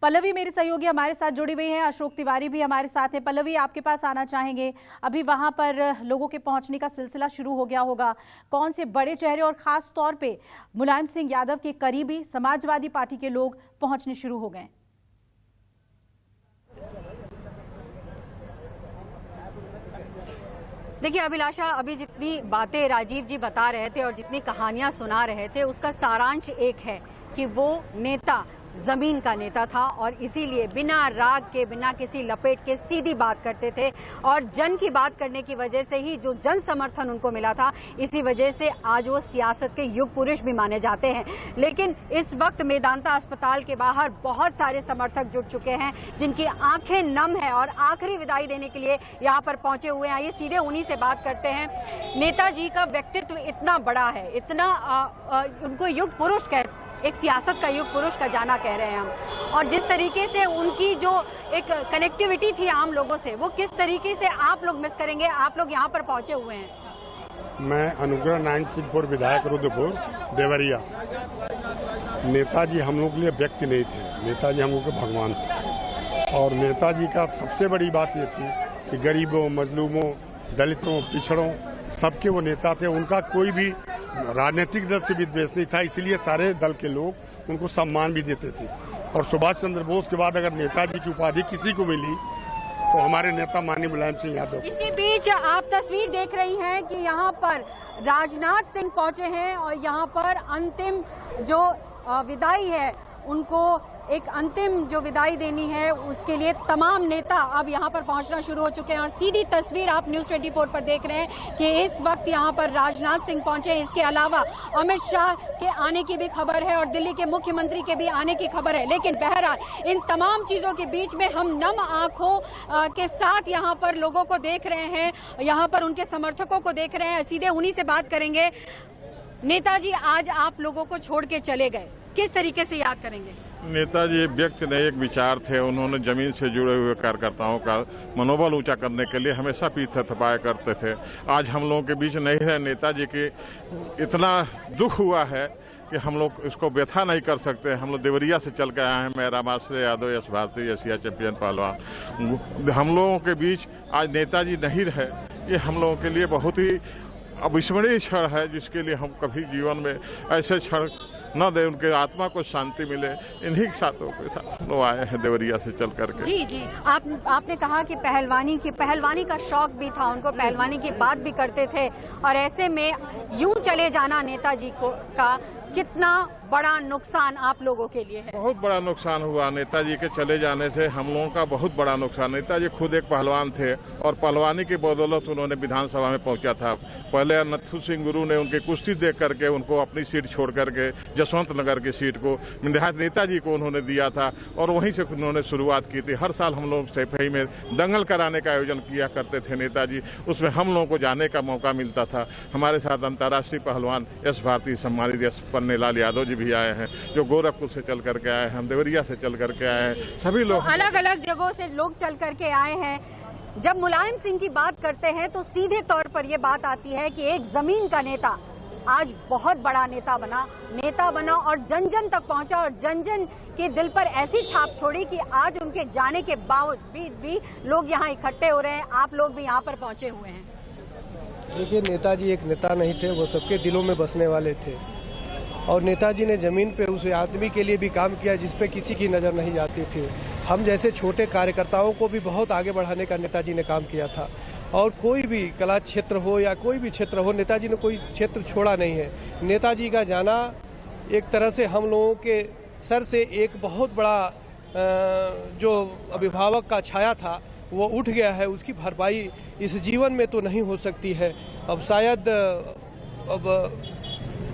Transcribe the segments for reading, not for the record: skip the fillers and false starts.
पल्लवी मेरी सहयोगी हमारे साथ जुड़ी हुई हैं, अशोक तिवारी भी हमारे साथ हैं। पल्लवी, आपके पास आना चाहेंगे। अभी वहां पर लोगों के पहुंचने का सिलसिला शुरू हो गया होगा। कौन से बड़े चेहरे और खास तौर पे मुलायम सिंह यादव के करीबी समाजवादी पार्टी के लोग पहुंचने शुरू हो गए? देखिए अभिलाषा, अभी जितनी बातें राजीव जी बता रहे थे और जितनी कहानियां सुना रहे थे, उसका सारांश एक है कि वो नेता जमीन का नेता था और इसीलिए बिना राग के, बिना किसी लपेट के सीधी बात करते थे और जन की बात करने की वजह से ही जो जन समर्थन उनको मिला था, इसी वजह से आज वो सियासत के युग पुरुष भी माने जाते हैं। लेकिन इस वक्त मेदांता अस्पताल के बाहर बहुत सारे समर्थक जुट चुके हैं जिनकी आंखें नम है और आखिरी विदाई देने के लिए यहाँ पर पहुंचे हुए हैं। ये सीधे उन्हीं से बात करते हैं। नेताजी का व्यक्तित्व इतना बड़ा है, इतना उनको युग पुरुष कहते, एक सियासत का युग पुरुष का जाना कह रहे हैं हम, और जिस तरीके से उनकी जो एक कनेक्टिविटी थी आम लोगों से, वो किस तरीके से आप लोग मिस करेंगे। आप लोग यहाँ पर पहुंचे हुए हैं। मैं अनुग्रह नारायण सिंहपुर विधायक रुद्रपुर देवरिया। नेताजी हम लोग के लिए व्यक्ति नहीं थे, नेताजी हम लोग के भगवान थे। और नेताजी का सबसे बड़ी बात ये थी कि गरीबों, मजलूमों, दलितों, पिछड़ों सबके वो नेता थे। उनका कोई भी राजनीतिक दल से भी द्वेष नहीं था, इसलिए सारे दल के लोग उनको सम्मान भी देते थे। और सुभाष चंद्र बोस के बाद अगर नेताजी की उपाधि किसी को मिली तो हमारे नेता माननीय मुलायम सिंह यादव। इसी बीच आप तस्वीर देख रही हैं कि यहाँ पर राजनाथ सिंह पहुंचे हैं और यहाँ पर अंतिम जो विदाई है, उनको एक अंतिम जो विदाई देनी है, उसके लिए तमाम नेता अब यहाँ पर पहुंचना शुरू हो चुके हैं। और सीधी तस्वीर आप न्यूज़ 24 पर देख रहे हैं कि इस वक्त यहाँ पर राजनाथ सिंह पहुंचे। इसके अलावा अमित शाह के आने की भी खबर है और दिल्ली के मुख्यमंत्री के भी आने की खबर है। लेकिन बहरहाल इन तमाम चीजों के बीच में हम नम आंखों के साथ यहाँ पर लोगों को देख रहे हैं, यहाँ पर उनके समर्थकों को देख रहे हैं। सीधे उन्हीं से बात करेंगे। नेताजी आज आप लोगों को छोड़ के चले गए, किस तरीके से याद करेंगे? नेताजी एक व्यक्ति नहीं, एक विचार थे। उन्होंने जमीन से जुड़े हुए कार्यकर्ताओं का मनोबल ऊंचा करने के लिए हमेशा पीठ थपथपाया करते थे। आज हम लोगों के बीच नहीं है। नेताजी की इतना दुख हुआ है कि हम लोग इसको व्यथा नहीं कर सकते। हम लोग देवरिया से चल के आए हैं। मैं रामाश्रय यादव, यश भारती, एशिया चैंपियन पहलवान। हम लोगों के बीच आज नेताजी नहीं रहे। ये हम लोगों के लिए बहुत ही अविस्मरणीय क्षण है, जिसके लिए हम कभी जीवन में ऐसे क्षण न दे, उनके आत्मा को शांति मिले। इन्हीं साथों के साथ लोग आए हैं देवरिया से चल करके। जी, आपने कहा कि पहलवानी का शौक भी था उनको, पहलवानी की बात भी करते थे, और ऐसे में यूं चले जाना नेताजी का कितना बड़ा नुकसान आप लोगों के लिए है? बहुत बड़ा नुकसान हुआ। नेताजी के चले जाने से हम लोगों का बहुत बड़ा नुकसान। नेताजी खुद एक पहलवान थे और पहलवानी की बदौलत उन्होंने विधानसभा में पहुंचा था। पहले नथु सिंह गुरु ने उनकी कुश्ती देख करके उनको अपनी सीट छोड़ करके जसवंत नगर की सीट को नेताजी को उन्होंने दिया था और वहीं से उन्होंने शुरुआत की थी। हर साल हम लोग सैफई में दंगल कराने का आयोजन किया करते थे नेताजी, उसमें हम लोगों को जाने का मौका मिलता था। हमारे साथ अंतर्राष्ट्रीय पहलवान यश भारती, सम्मानित यश पन्नेलाल यादव जी भी आए हैं, जो गोरखपुर से चल करके आए हैं, हम देवरिया से चल करके आए हैं। सभी लोग अलग अलग जगहों से लोग चल करके आए हैं। जब मुलायम सिंह की बात करते हैं तो सीधे तौर पर यह बात आती है कि एक जमीन का नेता आज बहुत बड़ा नेता बना और जन जन तक पहुंचा और जन जन के दिल पर ऐसी छाप छोड़ी कि आज उनके जाने के बावजूद भी लोग यहाँ इकट्ठे हो रहे हैं। आप लोग भी यहाँ पर पहुंचे हुए हैं। देखिए, नेताजी एक नेता नहीं थे, वो सबके दिलों में बसने वाले थे। और नेताजी ने जमीन पे उस आदमी के लिए भी काम किया जिस पे किसी की नजर नहीं जाती थी। हम जैसे छोटे कार्यकर्ताओं को भी बहुत आगे बढ़ाने का नेताजी ने काम किया था। और कोई भी कला क्षेत्र हो या कोई भी क्षेत्र हो, नेताजी ने कोई क्षेत्र छोड़ा नहीं है। नेताजी का जाना एक तरह से हम लोगों के सर से एक बहुत बड़ा जो अभिभावक का छाया था वो उठ गया है। उसकी भरपाई इस जीवन में तो नहीं हो सकती है। अब शायद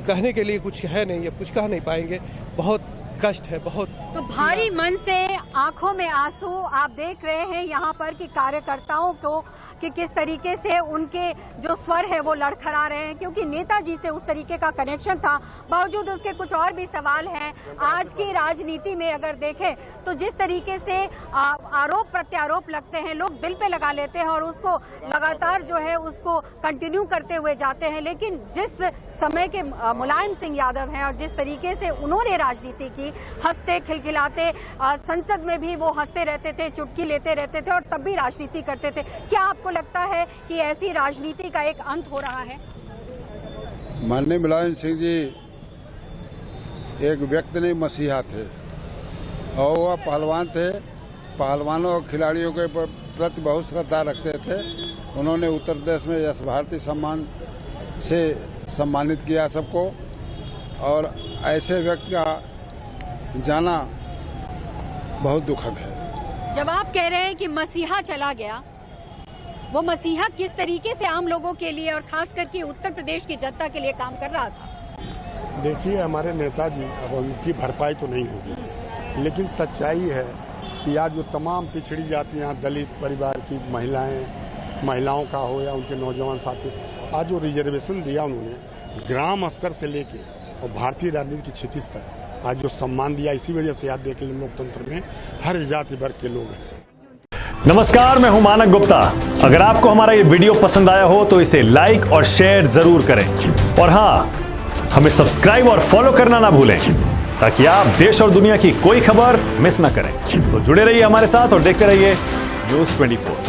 कहने के लिए कुछ है नहीं, अब कुछ कह नहीं पाएंगे। बहुत कष्ट है, बहुत। तो भारी मन से आंखों में आंसू आप देख रहे हैं यहाँ पर कि कार्यकर्ताओं को कि किस तरीके से उनके जो स्वर है वो लड़खड़ा रहे हैं, क्योंकि नेताजी से उस तरीके का कनेक्शन था। बावजूद उसके कुछ और भी सवाल हैं। आज की राजनीति में अगर देखें तो जिस तरीके से आरोप प्रत्यारोप लगते हैं, लोग दिल पे लगा लेते हैं और उसको लगातार जो है उसको कंटिन्यू करते हुए जाते हैं। लेकिन जिस समय के मुलायम सिंह यादव हैं और जिस तरीके से उन्होंने राजनीति की, थी, हंसते खिलखिलाते, संसद में भी वो हंसते रहते थे, चुटकी लेते रहते थे और तब भी राजनीति करते थे। क्या आपको लगता है कि ऐसी राजनीति का एक अंत हो रहा है? माननीय मुलायम सिंह जी एक व्यक्ति नहीं, मसीहा थे और वह पहलवान थे। पहलवानों और खिलाड़ियों के प्रति बहुत श्रद्धा रखते थे। उन्होंने उत्तर प्रदेश में यश भारती सम्मान से सम्मानित किया सबको, और ऐसे व्यक्ति का जाना बहुत दुखद है। जब आप कह रहे हैं कि मसीहा चला गया, वो मसीहा किस तरीके से आम लोगों के लिए और खास करके उत्तर प्रदेश की जनता के लिए काम कर रहा था? देखिए, हमारे नेताजी, अब उनकी भरपाई तो नहीं होगी, लेकिन सच्चाई है कि आज जो तमाम पिछड़ी जातियां, दलित परिवार की महिलाओं का हो या उनके नौजवान साथी, आज जो रिजर्वेशन दिया उन्होंने ग्राम स्तर से लेके और भारतीय राजनीति की क्षितिज तक, आज जो सम्मान दिया, इसी वजह से आज देख लें लोकतंत्र में हर जाति वर्ग के लोग हैं। नमस्कार, मैं हूं मानक गुप्ता। अगर आपको हमारा ये वीडियो पसंद आया हो तो इसे लाइक और शेयर जरूर करें, और हाँ, हमें सब्सक्राइब और फॉलो करना ना भूलें ताकि आप देश और दुनिया की कोई खबर मिस ना करें। तो जुड़े रहिए हमारे साथ और देखते रहिए न्यूज़ 24।